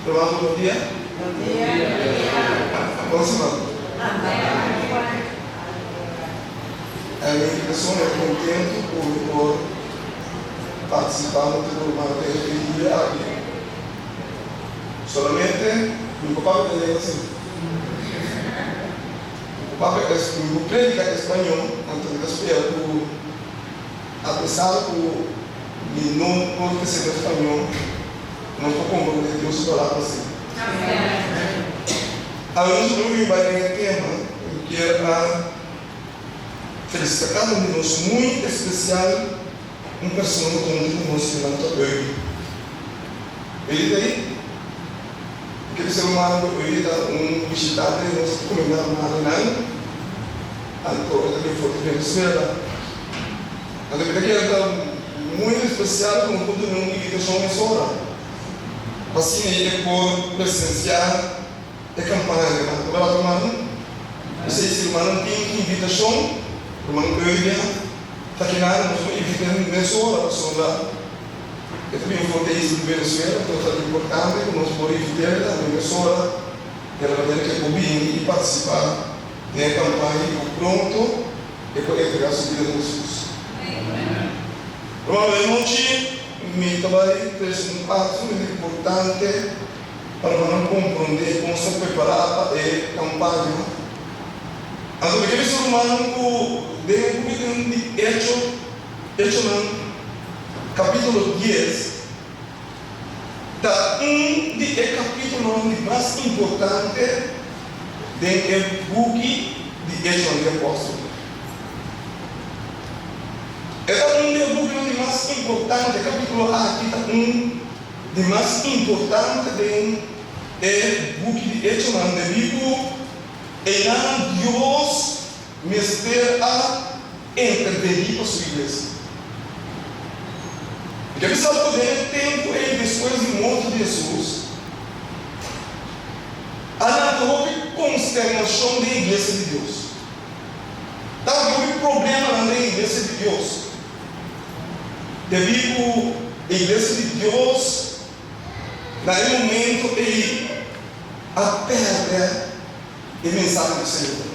Provado, bom dia. Bom dia. Bom semana. Amém. A minha invitação é contento por participar do material de aqui. Solamente meu papá é assim. O papá é predica espanhol, então eu apesar de não conhecer espanhol, não estou compreendendo Deus falar assim. A gente não vai ter tema, eu quero felicitar cada um de nós, muito especial, um personagem como nós levanta hoje. Ele daí, aquele ser humano, ele dá visitante, nós comemos na Arenal, então ele foi de Venezuela. Então ele quer muito especial, como quando não invitação é hora. Assim ele pode presenciar a campanha, né? Agora tomando, você se o mano tem invitação, o mano ganha, tá aqui nada, nós vamos invitar nessa hora, pessoal. Eu também votei isso no Venezuela, então é importante que nós podemos invitar nessa hora, ela vai ter que vir e participar da campanha pronto e poder entregar a sua vida a Jesus. Provavelmente me trabalho um passo muito importante para não compreender como se preparar para a campanha. Então, aquele ser humano que deve de Hecho capítulo 10, da de capítulo mais importante do book de Hecho de Apóstolo. É um dos mais importantes, capítulo aqui está de mais importante do book de Hecho devido a Deus me espera intervenir para a sua igreja. Porque ele sabe poder tempo e depois de morte de Jesus, houve consternação da igreja de Deus. Houve problema na igreja de Deus. Devido à igreja de Deus, naquele momento ele perde a mensagem do Senhor.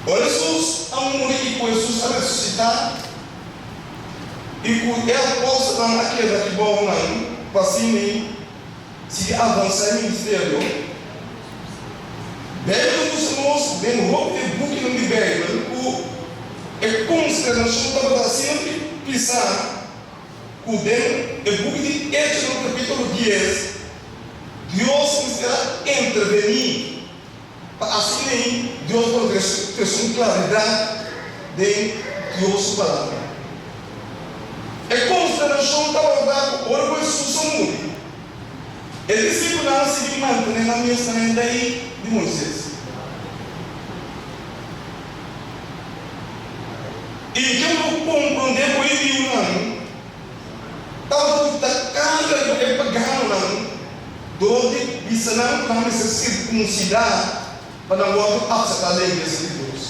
Olha, Jesus a morrer e com Jesus a ressuscitar, e com ela possa naquela que bom ano, para assim se avançar em ministério. Bem, nós vemos o book no Bíblia, é consternação estava sempre pisar o book de Hecho no capítulo 10. Deus será intervenir para assim Deus pode ter uma claridade de Deus palavra. É consternação estava dando orgulho de sumo. Ele se não se mantém na mesa daí de Moisés. E que eu não compreender com ele não, estava da carga de pagano não, donde bisanão não se circuncidar para não voltar a acertar a igreja de Deus.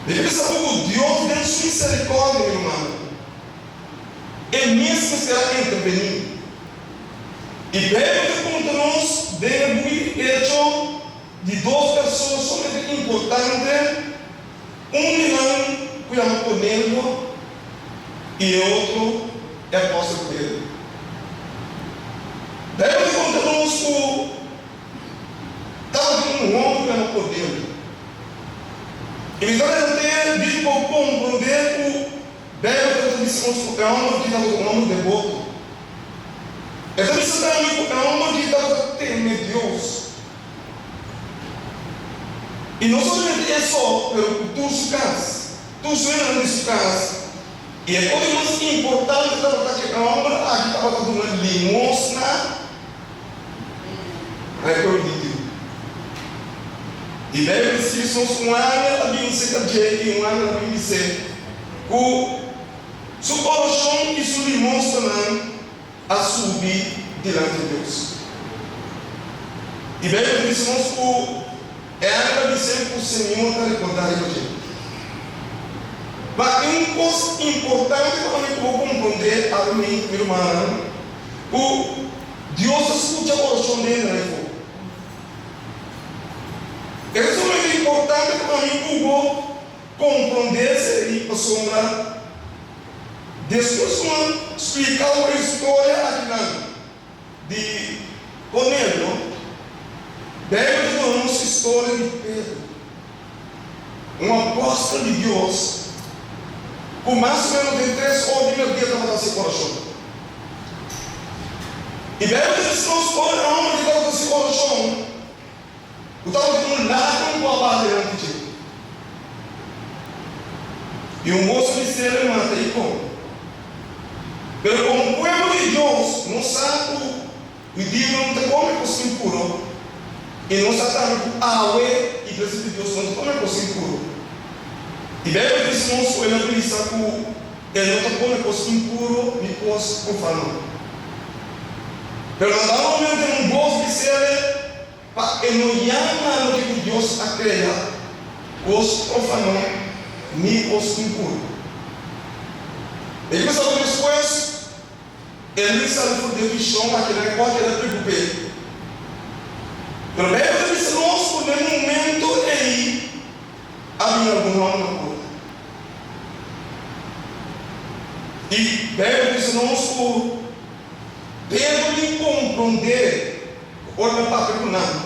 Ele sabe que Deus tem sua misericórdia, meu irmão. Ele mesmo será intervenir. E bem que nós devemos hecho de duas pessoas somente importantes. Não cuidamos por Cornélio e outro é apóstolo Pedro. Daí encontramos que estava um homem cuidando por Cornélio. Então ele tem visto o compreender que deve ter visto é um que estava com um homem devoto. Então ele está um homem que estava temendo Deus. E não somente é só, pero tu suena nesse caso. E a coisa mais importante estava que a obra aqui estava dando uma limosna a Deus. E deve ser só um ano, a Bíblia se e um ano a Bíblia se o seu coração e sua limosna a subir diante de Deus. E deve ser que é agradecer por o Senhor para recordar a gente. Mas uma coisa importante para eu compreender a minha irmã Dios escucha el corazón de él. Eso es muy importante para mí, Hugo, comprender y asombrar. Después de explicar una historia aquí de Cornélio, deve nos história de Pedro, um apóstolo de Deus, por mais ou menos de 3 horas de dia estava no seu coração. E deve nos história onde estava no seu coração, estava de um lado com a barra delante de ti. E um moço de ser mata e como. Pero como o povo de Deus não sabe o dia não tem como coisa impuro, e não sabe a e igreja de Deus não tem como coisa impuro. E bem disse não sou ele não sabe ele não tem como coisa impuro nem coisa profano. Pero não dá momento um gosto de ser para enoiar no que Deus a criar coisa profano nem coisa impuro. E começou depois ele sabe por Deus que chama aquele negócio que ele preocupei. Pelo menos ele disse, nós por um momento aí havia algum nome na coisa. E bem disse, nós por Pedro de compreender olha para perguntar.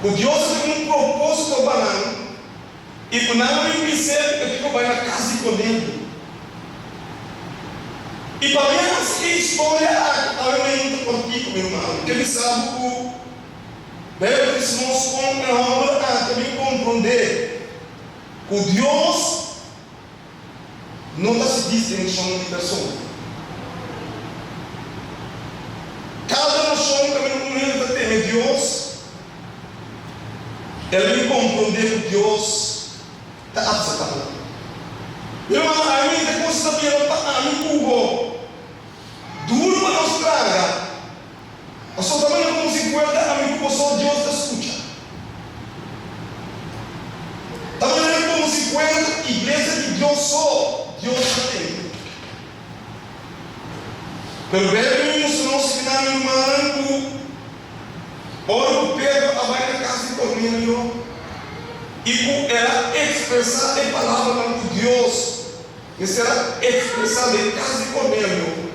O Deus tem um propósito para nós. E por nada me percebe que ficou na casa de Cornélio. E para mim essa história ainda contigo, meu irmão, porque ele sabe que deve se nós compreender também compreender que Deus não está se distinguindo de pessoa. Cada nação que tem Deus, ele vai compreender que Deus está absolutamente. Meu irmão, a mim tem coisa sabia para mim Hugo. Duro para nos traga. A sua também como 50 amigos só Deus te escuta. Também como 50 igreja de Deus só Deus te tem. Pelo menos não se final irmão, ora o Pedro vai na casa de Cornélio e ela expressar em palavra de Deus, que será expressada em casa de Cornélio.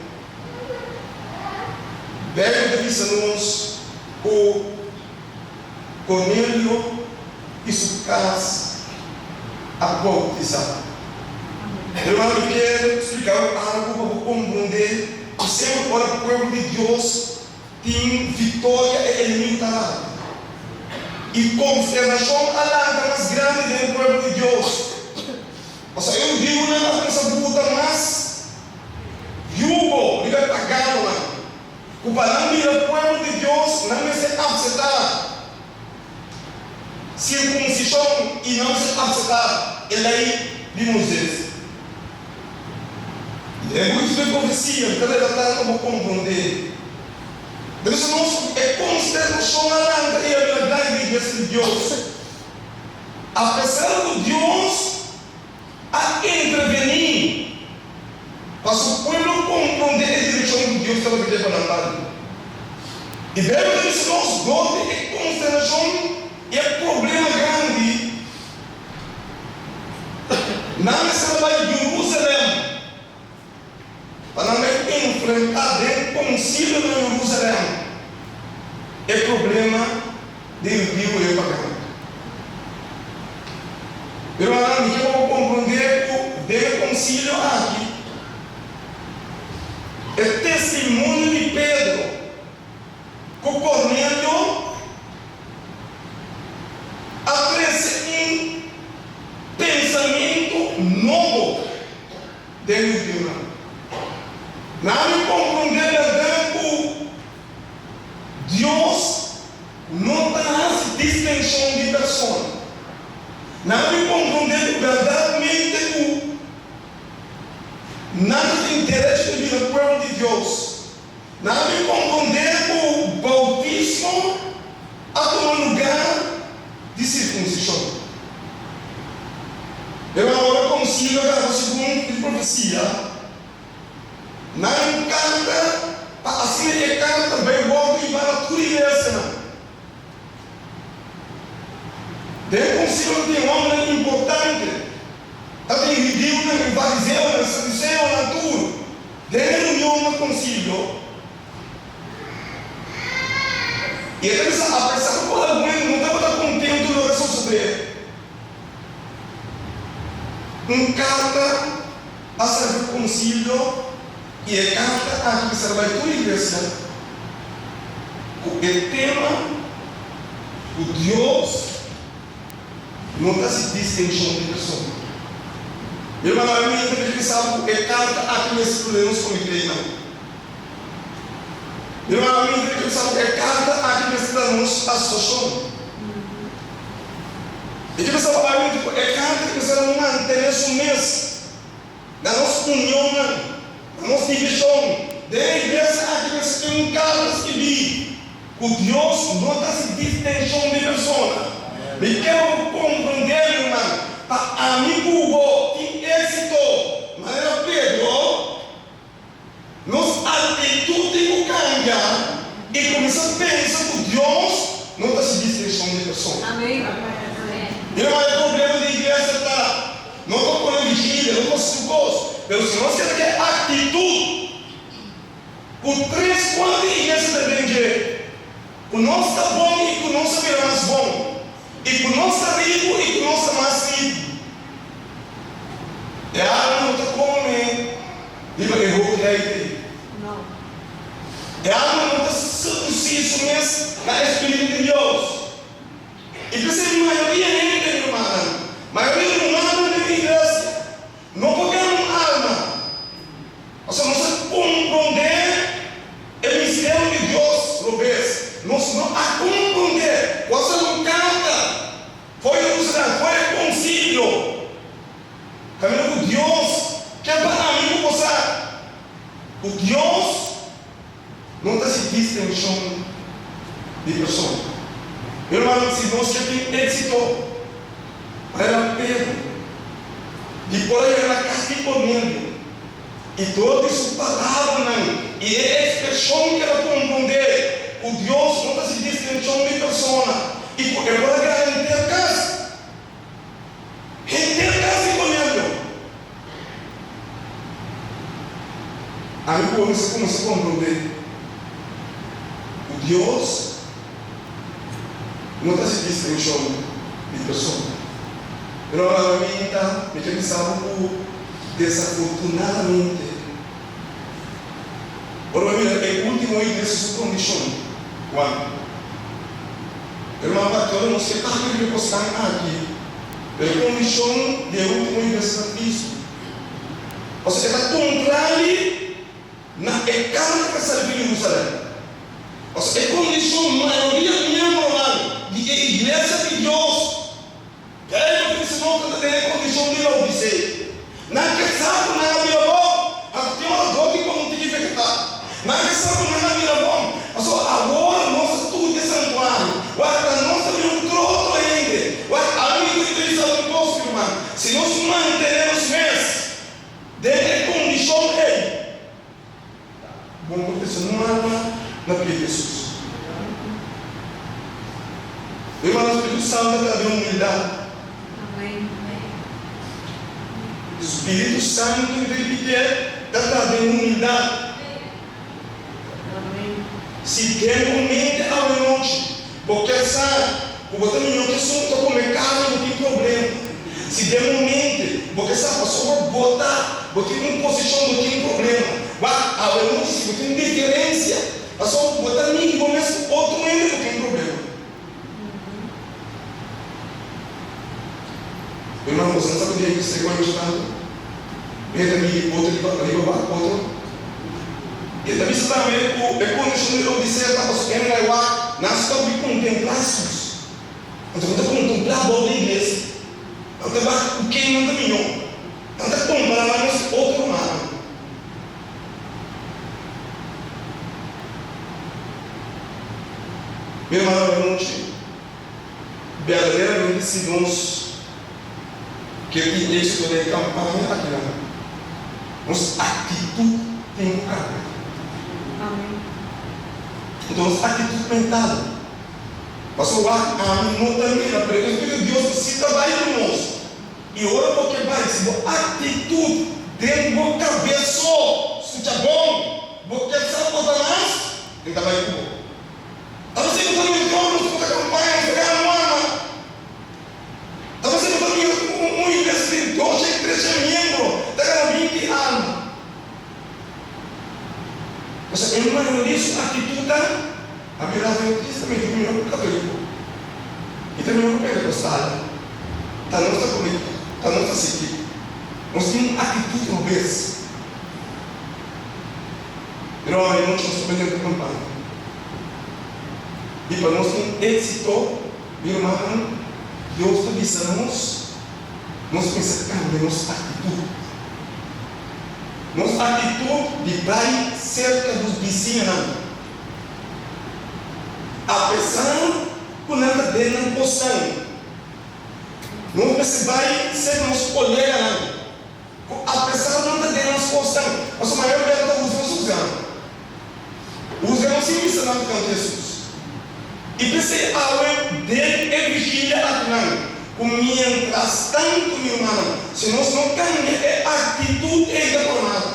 Deve dizer-nos o Cornélio e sua casa a bautizar. Irmão, eu quero explicar algo para compreender que sempre para o povo de Deus tem vitória e inimigo. E consternação a larga mais grande do povo de Deus. Ou seja, eu digo na nossa luta, mas Hugo, ele vai pagar lá. O balão do povo de Deus não vai ser aceitar circuncisão e não ser aceitar a lei de Moisés. É muito de profecia, que ela está como compreender. Por isso, nós é consternação na e a verdade da igreja de Deus. Apesar de Deus a intervenir, para o povo compreender a direção que Deus estava querendo para andar. E bem isso nós dois é consternação e é problema grande. Não se vai de Jerusalém para não enfrentar dentro do concílio de Jerusalém. É problema de Rio e Pagano. Pero que eu vou compreender que o concílio aqui é testemunho de Pedro com Cornélio apresenta um pensamento novo dentro de Deus. Não me compreender que Deus não tem distinção de pessoa. Não me compreender verdadeiramente que nada de interesse de vida do povo de Deus. Não me compreender que o bautismo há um lugar de circuncisão. Eu agora consigo dar o segundo de profecia. Não encanta que cara também volta e vai na tua igreja, não. Tem conselho que tem um homem importante. Tem ridículo, tem fariseu, tem saduceu, na tua. Tem reunião no concílio. E a pessoa que fala muito, não estava contente no resto sobre ele. Carta a servir o concílio e a carta a que serve a tua igreja. O tema, o Deus, não está se distinção de pessoa. Eu não me sabe que carta a que nesse problemas com igreja. Eu não me sabe que carta a que nesse problemas associação. E que você fala muito, é carta que você não mantém isso mesmo. Na nossa união, na nossa divisão. Da igreja aqui você tem um carta que diz: o Deus não está se distinção de pessoa. E quero compreender, irmão, para amigo que êxito. Mas era Pedro, nossa atitude cambia e começa a pensar que Deus não está se distinção de pessoa. Amém. E não é problema de igreja, tá? Não estou com a vigília, não estou gosto. Pero se nós queremos que atitude, o 3 quando a igreja depende, o nosso está bom e o nosso virá mais bom, e o nosso está rico e o nosso está mais rico. É algo não está comendo, diga que errou que é Não. é algo não está seduzido mesmo na Espírito de Deus. E precisa de maioria ainda, irmã. Maioria do humano na igreja. Não pegamos alma. Ou seja, não se compreender o mistério de Deus, Robes. Não a compreender. Você não canta. Foi Jerusalém, foi concílio. Caminho com Deus. Que é para mim com você. O Deus não está se distinção de pessoa. Meu irmão, se nós queremos êxito, era Pedro. E por aí era castigando. E toda essa palavra, e a expressão que ela compreender, o Deus não está se distinção de pessoa. E porque agora garantir a casa. Render a casa e comendo. Aí você começa a compreender. O Deus não está se distinção de pessoa. Provavelmente, me pensava desafortunadamente. Provavelmente, é o último aí dessa condição. Quando? Irmão, pastor, não sei para que ele está aqui. A condição de último aí dessa Cristo. Ou seja, está contrário na carta que serve em Jerusalém. Ou seja, a condição maioria membro lá. De igreja de Deus, que é o que se nota da condição de Laodiceia. Na que sabe na minha mão, tem uma dor que como tem que infectar. Na que sabe na minha mão, agora nós tudo é santuário. A nossa vida é outro ainda. A minha utiliza o imposto, irmão. Se nós manteremos mesmo, dentro da condição dele, bom, porque você não ama na vida de Jesus. Irmão, o Espírito Santo está dando humildade. Amém. O Espírito Santo está dando humildade. Amém. Se tem mente ao noite, porque sabe, o botão não que só está comendo carne, não tem problema. Se tem mente, porque sabe, a pessoa vai botar, botar em posição, não tem problema. Mas ao noite, se tem diferença, a pessoa vai botar em começo, outro mente, não tem problema. Irmão, você não sabe o que é isso? Você vai ajudar? Entra aqui, outro. E também você está vendo a condição de Odisseia, está passando em Gaiuá, nós estamos de contemplar Jesus. Então, você está contemplar a boa da igreja. Então, você vai o que não está melhor. Então, você está comparando nesse outro lado. Meu irmão, verdadeiramente, se nós que isso toda a campanha aqui, nossa atitude tem um caráter. Amém. Então, atitude mental. Pastor, a mim não termina, porque o Espírito de Deus precisa trabalhar conosco. E ora porque vai, se a atitude dentro da cabeça, se é bom, porque sabe o Satanás, ele trabalha com você. A você não está no entorno, não está acompanhando, não está no ama. A você não está no investidor, cheio de crescimento, está com 20 anos. Você tem uma isso, atitude, a virada também terminou com o católico. E terminou com o pentecostal. Está nossa política, está nossa seguida. Nós temos uma atitude obesa. Pero nós estamos dentro da campanha. E para nós ter êxito, meu irmão, Deus está avisando nós precisamos cambiar nossa atitude. Nossa atitude de vai cerca dos vizinhos. Apesar que nada dele não possam. Não vai ser nosso colega. Apesar de nada dele não possam. Mas a maior parte da usando. Usando sim ensinando com Jesus. E pensei, a hora dele é vigília atrás. Mientras tanto, meu irmão, se nós não cambiamos a atitude, é detonada.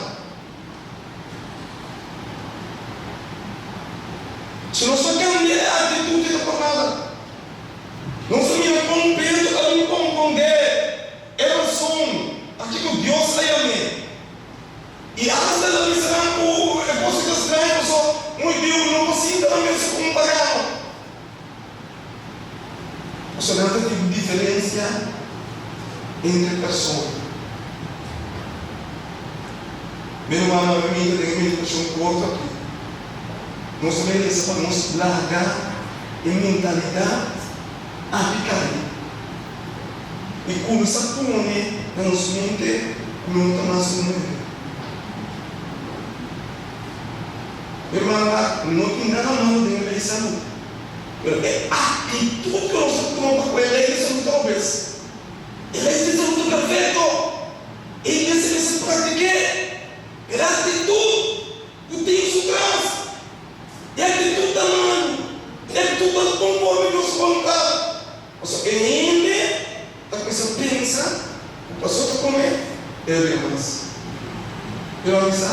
Se nós não cambiamos a atitude, é detonada. Não se me põe peso para me compreender. Elas são aquilo que Deus sai a mim. E elas estão dizendo, eu posso ficar estranho, só muito Deus, não consigo também se comparar. Você não tem diferença entre pessoas. Meu irmão, a minha tem uma questão curta aqui. Nós merecemos para nos largar em mentalidade africana. E começar a pôr na nossa mente não está mais no mundo. Meu irmão, não tem nada mal de eleição. É a atitude que nós tomamos com ele, isso não talvez. Ele é muito perfeito. Ele se pratica. É a atitude que tem isso atrás. É a atitude da mão. É a atitude conforme Deus vontade. Só que ele, a pessoa pensa, o pastor está comendo, ele é mais. Ele vai dizer,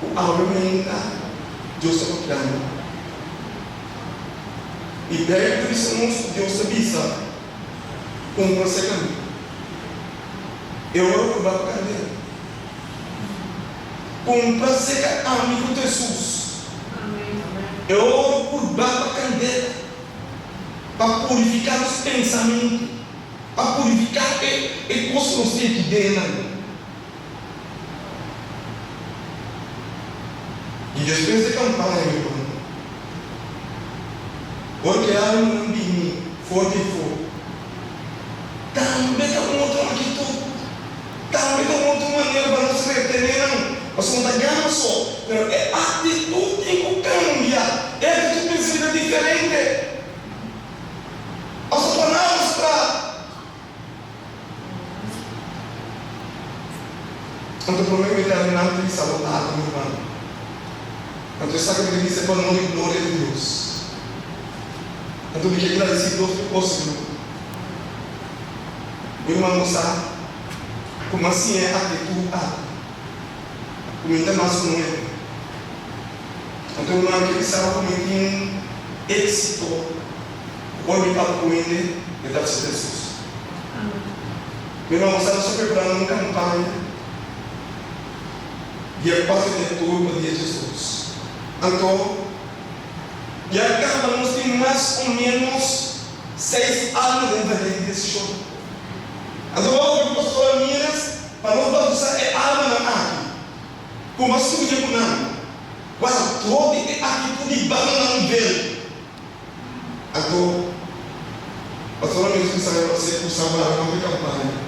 o aumenta, Deus está cuidando. E daí por isso Deus avisa como você caminha. Eu oro por baixo da cadeira. Como você é amigo de Jesus. Eu oro por baixo da cadeira. Para purificar os pensamentos. Para purificar o cosmos que aqui dentro. E depois da campanha, meu irmão. Porque há um ambiente forte e fogo. Também está uma outra atitude. Também está uma outra maneira para nós reter. Nós não ganhamos só. Mas é a atitude que cambia. É a atitude que pensa diferente. As palavras para. Então, o problema é terminar de sabotar, meu irmão. Então, essa acredita é para a glória de Deus. Então, eu quero agradecer Deus por você. Meu irmão, mostrar como assim é a atitude. Como ainda mais não é. Então, meu irmão, que ele sabe como tem êxito. Quando ele fala com ele, ele dá ser Jesus. Meu irmão, você está preparando uma campanha. Dia 4 de outubro, para o dia de Jesus. Então, e acaba nós temos mais ou menos 6 anos desse show. Então, o pastor Minas, para nós usar é alma na água. Como assim que eu não? Quase toda a atitude de banana no velho. Então, pastor Minas precisa você por salvar a nossa campanha.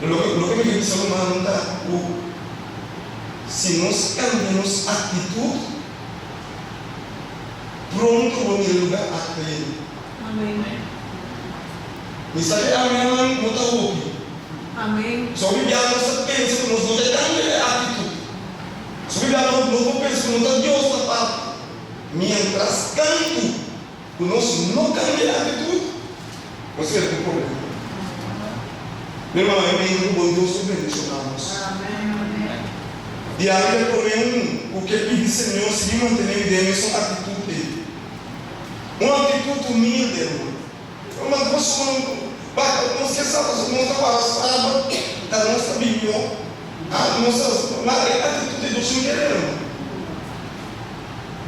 O que me diz não está se nós cambiamos a atitude, pronto para o lugar a ele. Amém. Misalnya amém não está ouvindo. Amém. Só que a nossa pensa que nós não temos a atitude. Só que a nossa pensa que não está Deus na parte. mientras tanto, o nosso não cambia a atitude, você vai ter um problema. Meu irmão, eu venho do bom Deus subvencionamos. E a Bíblia também, o que pede Senhor, se manter dentro dessa atitude. Uma atitude humilde, irmão. Uma coisa não esqueça, não está passada da nossa Bíblia. A nossa atitude do Senhor, irmão.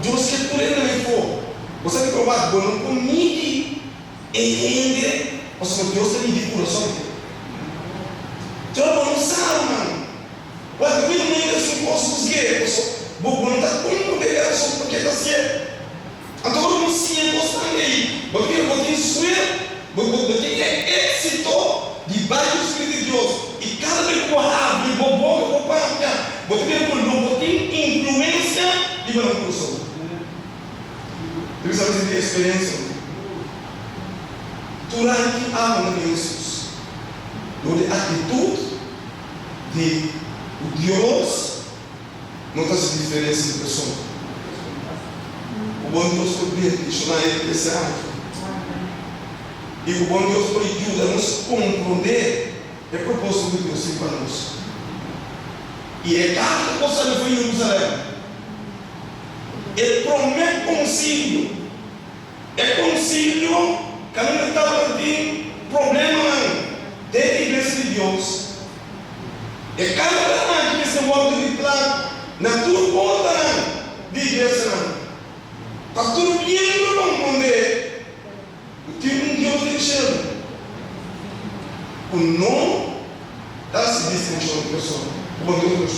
Deus que por ele não for. Você tem que provar que não comigo entende. Ou seja, Deus tem de coração. Então, não sabe, mano. O advento não é assim, posso dizer, não está como poder, só porque está certo. Então, não se é gostando aí. Porque eu vou ter suer, porque é êxito debaixo do Espírito de Deus. E cada vez que eu abro, eu vou para porque eu não vou ter influência de meu coração. Eu precisava ter experiência. Durante a mão de Jesus, a atitude de o Deus não está se diferença de pessoa. O bom Deus pode chamar ele desse alto. E o bom Deus pode ajudar-nos a compreender o propósito de Deus para nós. E é cada coisa que foi em Jerusalém. Ele promete concílio. É concílio que não estava tendo problema dentro da igreja de Deus. É cada vez que se volta de lá, na tua conta de igreja. Está tudo bem para responder. O tipo de Deus te chama. O não dá-se distinção de pessoa. O bom Deus